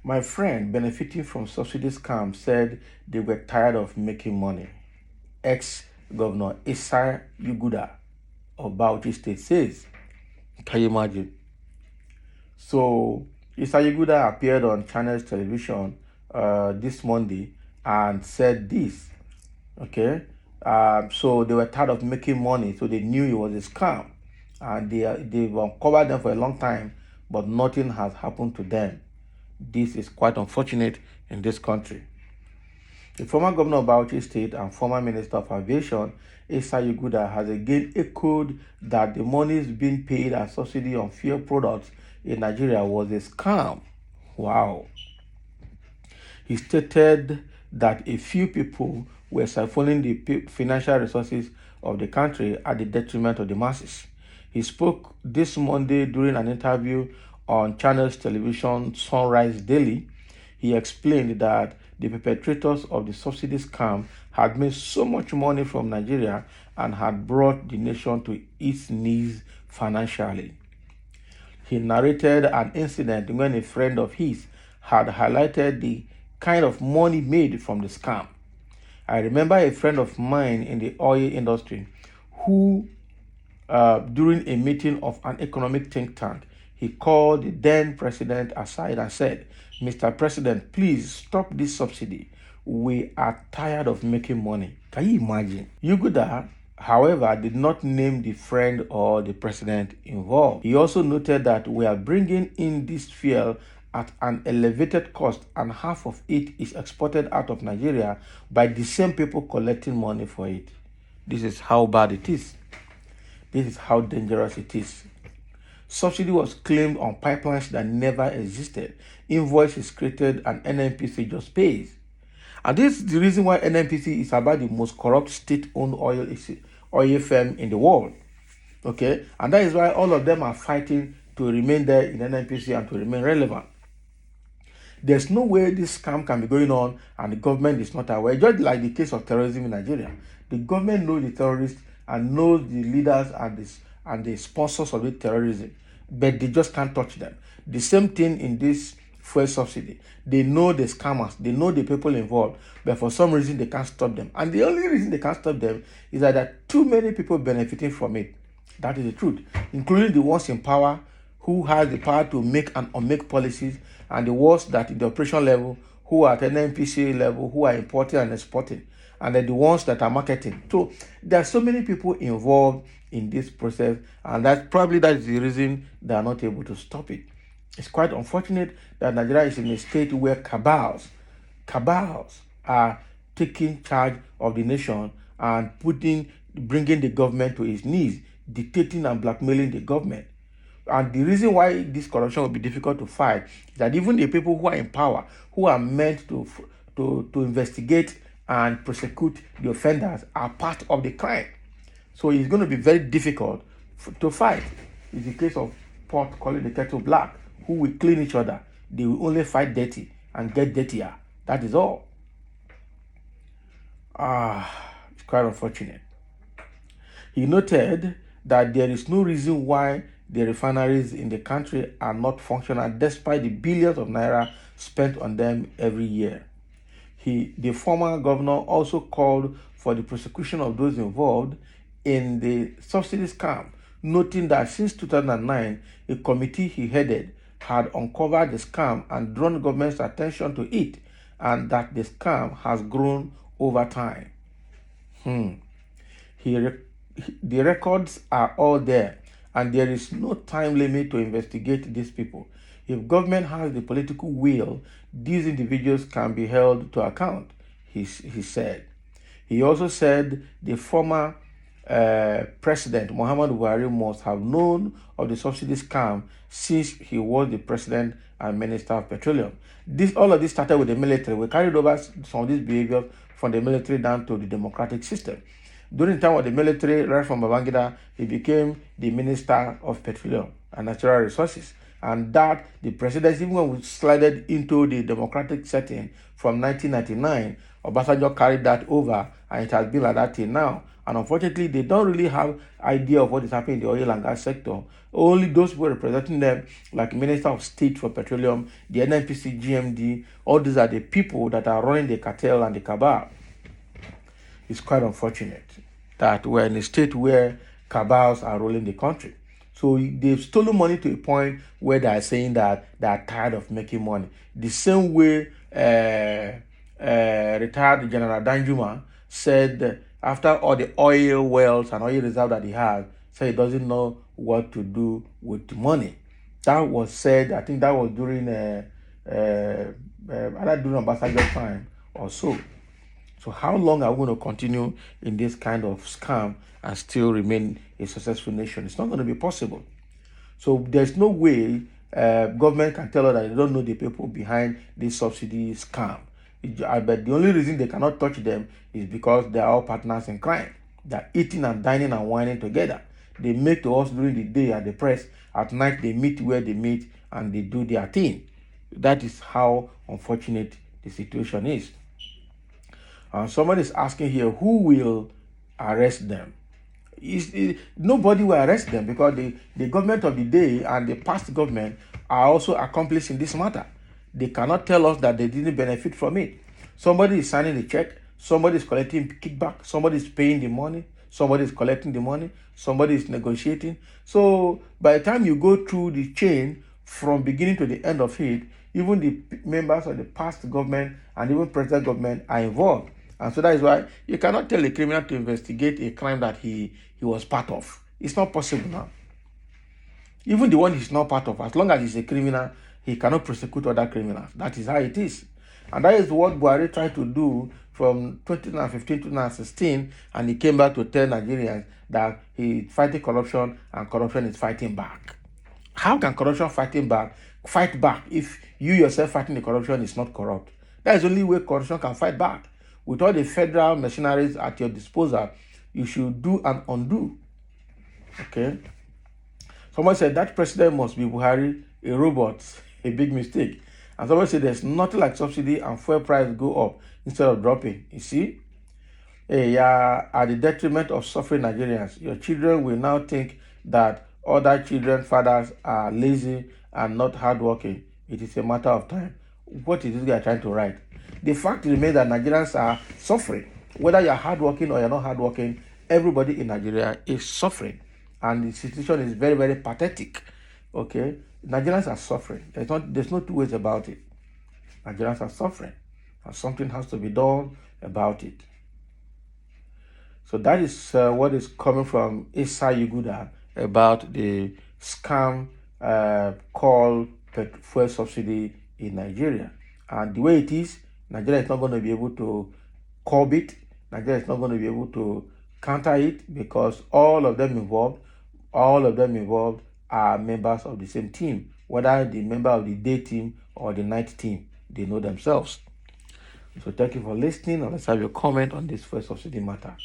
My friend benefiting from subsidy scam said they were tired of making money. Ex-Governor Yuguda of Bauchi State says. Can you imagine? So Yuguda appeared on Channels television this Monday and said this. Okay, so they were tired of making money, so they knew it was a scam, and they've uncovered them for a long time, but nothing has happened to them. This is quite unfortunate in this country. The former governor of Bauchi State and former Minister of Aviation, Yuguda, has again echoed that the monies being paid as subsidy on fuel products in Nigeria was a scam. Wow. He stated that a few people were siphoning the financial resources of the country at the detriment of the masses. He spoke this Monday during an interview on Channels Television Sunrise Daily. He explained that the perpetrators of the subsidy scam had made so much money from Nigeria and had brought the nation to its knees financially. He narrated an incident when a friend of his had highlighted the kind of money made from the scam. I remember a friend of mine in the oil industry who, during a meeting of an economic think tank, he called the then president aside and said, "Mr. President, please stop this subsidy. We are tired of making money." Can you imagine? Yuguda, however, did not name the friend or the president involved. He also noted that we are bringing in this fuel at an elevated cost, and half of it is exported out of Nigeria by the same people collecting money for it. This is how bad it is. This is how dangerous it is. Subsidy was claimed on pipelines that never existed. Invoice is created and NNPC just pays. And this is the reason why NNPC is about the most corrupt state-owned oil firm in the world. Okay? And that is why all of them are fighting to remain there in NNPC and to remain relevant. There's no way this scam can be going on and the government is not aware. Just like the case of terrorism in Nigeria. The government knows the terrorists and knows the leaders and the sponsors of the terrorism, but they just can't touch them. The same thing in this fuel subsidy. They know the scammers, they know the people involved, but for some reason they can't stop them. And the only reason they can't stop them is that there are too many people benefiting from it. That is the truth, including the ones in power who has the power to make and unmake policies, and the ones that in the operation level who are at NNPC level who are importing and exporting, and then the ones that are marketing. So there are so many people involved in this process, and that is the reason they are not able to stop it. It's quite unfortunate that Nigeria is in a state where cabals are taking charge of the nation and bringing the government to its knees, dictating and blackmailing the government. And the reason why this corruption will be difficult to fight is that even the people who are in power, who are meant to investigate and prosecute the offenders, are part of the crime. So it's going to be very difficult to fight. It's the case of pot calling the kettle black. Who will clean each other? They will only fight dirty and get dirtier. That is all. It's quite unfortunate. He noted that there is no reason why the refineries in the country are not functional despite the billions of naira spent on them every year. The former governor also called for the prosecution of those involved in the subsidy scam, noting that since 2009, a committee he headed had uncovered the scam and drawn government's attention to it, and that the scam has grown over time. The records are all there, and there is no time limit to investigate these people. If government has the political will, these individuals can be held to account, he said. He also said the former President Muhammadu Buhari must have known of the subsidy scam since he was the President and Minister of Petroleum. All of this started with the military. We carried over some of these behaviors from the military down to the democratic system. During the time of the military, right from Babangida, he became the Minister of Petroleum and Natural Resources. And that, the presidency, even when we slided into the democratic setting from 1999, Obasanjo carried that over, and it has been like that till now. And unfortunately, they don't really have idea of what is happening in the oil and gas sector. Only those who are representing them, like Minister of State for Petroleum, the NNPC, GMD, all these are the people that are running the cartel and the cabal. It's quite unfortunate that we're in a state where cabals are ruling the country. So they've stolen money to a point where they are saying that they are tired of making money. The same way retired General Danjuma said after all the oil wells and oil reserve that he has, so he doesn't know what to do with the money. That was said, I think that was during either during ambassador time or so. So how long are we going to continue in this kind of scam and still remain a successful nation? It's not going to be possible. So there's no way government can tell us that they don't know the people behind this subsidy scam. I bet the only reason they cannot touch them is because they are all partners in crime. They're eating and dining and whining together. They make to us during the day at the press. At night they meet where they meet and they do their thing. That is how unfortunate the situation is. Somebody is asking here, who will arrest them? Nobody will arrest them because the government of the day and the past government are also accomplices in this matter. They cannot tell us that they didn't benefit from it. Somebody is signing the check, somebody is collecting kickback, somebody is paying the money, somebody is collecting the money, somebody is negotiating. So by the time you go through the chain from beginning to the end of it, even the members of the past government and even present government are involved. And so that is why you cannot tell a criminal to investigate a crime that he was part of. It's not possible now. Even the one he's not part of, as long as he's a criminal, he cannot prosecute other criminals. That is how it is. And that is what Buhari tried to do from 2015 to 2016, and he came back to tell Nigerians that he's fighting corruption and corruption is fighting back. How can corruption fight back if you yourself fighting the corruption is not corrupt? That is the only way corruption can fight back. With all the federal machineries at your disposal, you should do and undo. Okay? Someone said that president must be Buhari, a robot, a big mistake. And someone said there's nothing like subsidy and fuel price go up instead of dropping. You see? At the detriment of suffering Nigerians. Your children will now think that other children, fathers are lazy and not hardworking. It is a matter of time. What is this guy trying to write? The fact remains that Nigerians are suffering. Whether you're hardworking or you're not hardworking, everybody in Nigeria is suffering. And the situation is very, very pathetic. Okay? Nigerians are suffering. There's no two ways about it. Nigerians are suffering. And something has to be done about it. So that is what is coming from Issa Yuguda about the scam called fuel subsidy in Nigeria. And the way it is, Nigeria is not going to be able to curb it. Nigeria is not going to be able to counter it because all of them involved are members of the same team. Whether the member of the day team or the night team, they know themselves. So thank you for listening. Let's have your comment on this fuel subsidy matter.